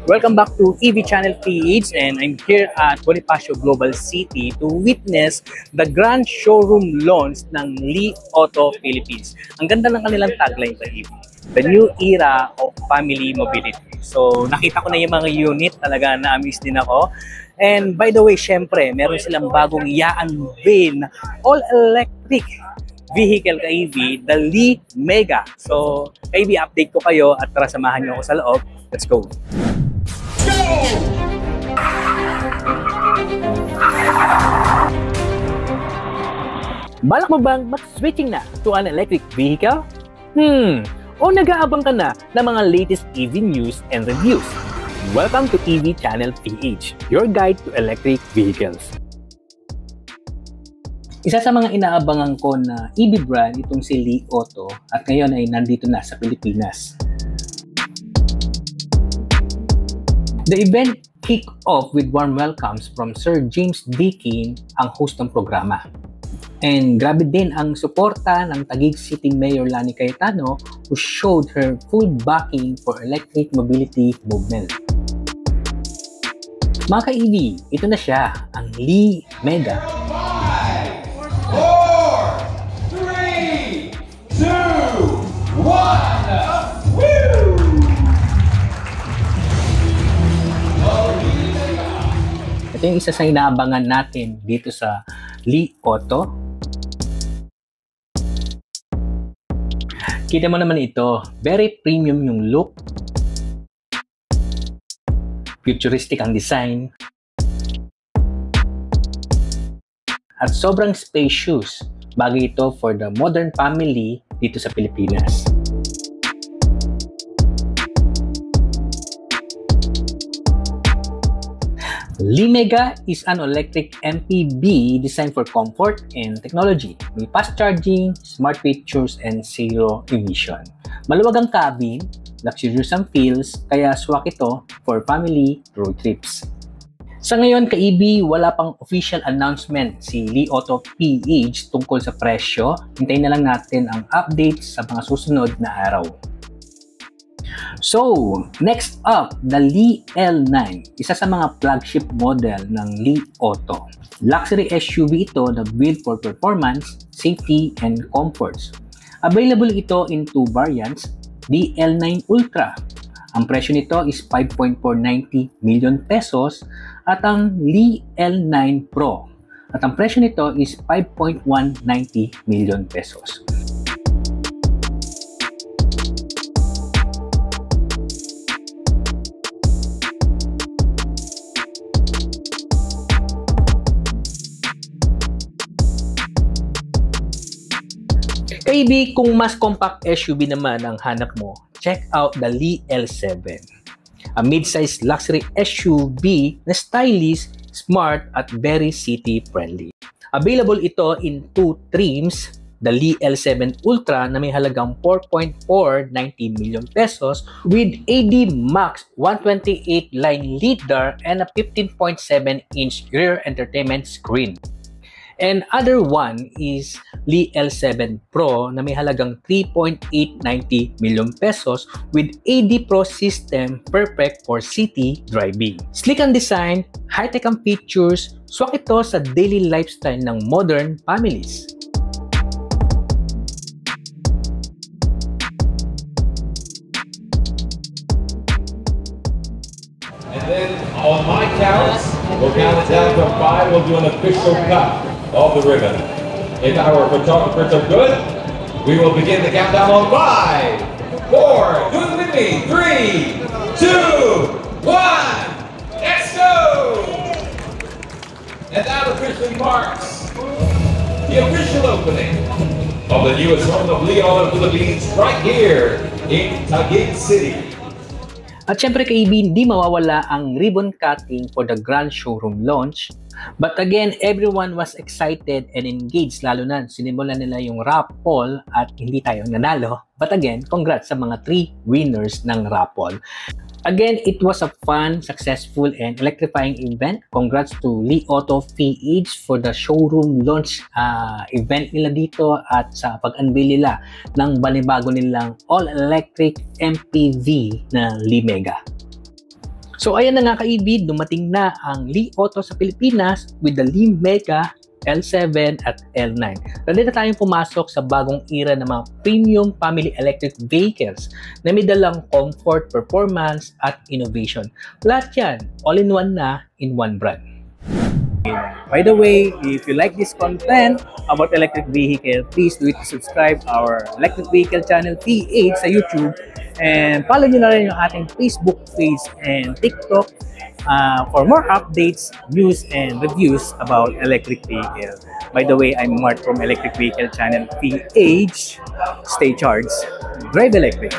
Welcome back to EV Channel PH, and I'm here at Bonifacio Global City to witness the grand showroom launch ng Li Auto Philippines. Ang ganda ng kanilang tagline sa EV, the new era of family mobility. So nakita ko na yung mga unit, talaga na-amaze din ako. And by the way, syempre, meron silang bagong i-unveil na all-electric vehicle ka EV, the Li Mega. So, EV update ko kayo at tara samahan niyo ako sa loob. Let's go! Balak mo bang mag-switching na to an electric vehicle? O nag-aabang ka na ng mga latest EV news and reviews? Welcome to EV Channel PH, your guide to electric vehicles. Isa sa mga inaabangan ko na EV brand itong si Li Auto at ngayon ay nandito na sa Pilipinas. The event kicked off with warm welcomes from Sir James Dickey, ang host ng programa. And grabe din ang suporta ng Taguig City Mayor Lani Cayetano, who showed her full backing for electric mobility movement. Mga ka-EV, ito na siya, ang Li Mega. 4, 3, 2, 1. Ito yung isa sa inaabangan natin dito sa Li Auto. Kita mo naman ito, very premium yung look. Futuristic ang design. At sobrang spacious. Bagay ito for the modern family dito sa Pilipinas. Li Mega is an electric MPV designed for comfort and technology. May fast charging, smart features, and zero emission. Maluwag ang cabin, luxurious ang feels, kaya swak ito for family road trips. Sa ngayon, ka-EV, wala pang official announcement si Li Auto PH tungkol sa presyo. Hintayin na lang natin ang updates sa mga susunod na araw. So, next up, the Li L9, isa sa mga flagship model ng Li Auto. Luxury SUV ito na built for performance, safety, and comforts. Available ito in two variants, the L9 Ultra. Ang presyo nito is 5.490 million pesos at ang Li L9 Pro. At ang presyo nito is 5.190 million pesos. Maybe kung mas compact SUV naman ang hanap mo, check out the Li L7. A mid-size luxury SUV na stylish, smart at very city-friendly. Available ito in two trims, the Li L7 Ultra na may halagang 4.490 million pesos with AD Max 128 line LiDAR and a 15.7-inch rear entertainment screen. And other one is Li L7 Pro na may halagang 3.890 million pesos with AD Pro system, perfect for city driving. Sleek ang design, high-tech ang features, swak ito sa daily lifestyle ng modern families. And then on my count, we'll count it down from 5. We'll do an official cut of the ribbon. If our photographers are good, we will begin the countdown on 5, 4, do it with me, 3, 2, 1, let's go! And that officially marks the official opening of the newest home of Li Auto Philippines right here in Taguig City. At syempre ka-EV, hindi mawawala ang ribbon cutting for the grand showroom launch. But again, everyone was excited and engaged, lalo na sinimulan nila yung raffle at hindi tayo nanalo. But again, congrats sa mga 3 winners ng raffle. Again, it was a fun, successful, and electrifying event. Congrats to Li Auto PH for the showroom launch event nila dito at sa pag-unveil nila ng banibago nilang all-electric MPV na Li Mega. So ayan na nga ka-EV, dumating na ang Li Auto sa Pilipinas with the Li Mega L7 at L9. Ready na tayong pumasok sa bagong era ng mga premium family electric vehicles na may dalang comfort, performance, at innovation. Lahat yan, all-in-one na in one brand. By the way, if you like this content about electric vehicle, please do it to subscribe our electric vehicle channel PH sa YouTube, and follow nyo na rin yung ating Facebook page and TikTok for more updates, news, and reviews about electric vehicle. By the way, I'm Mart from Electric Vehicle channel PH. Stay charged, drive electric.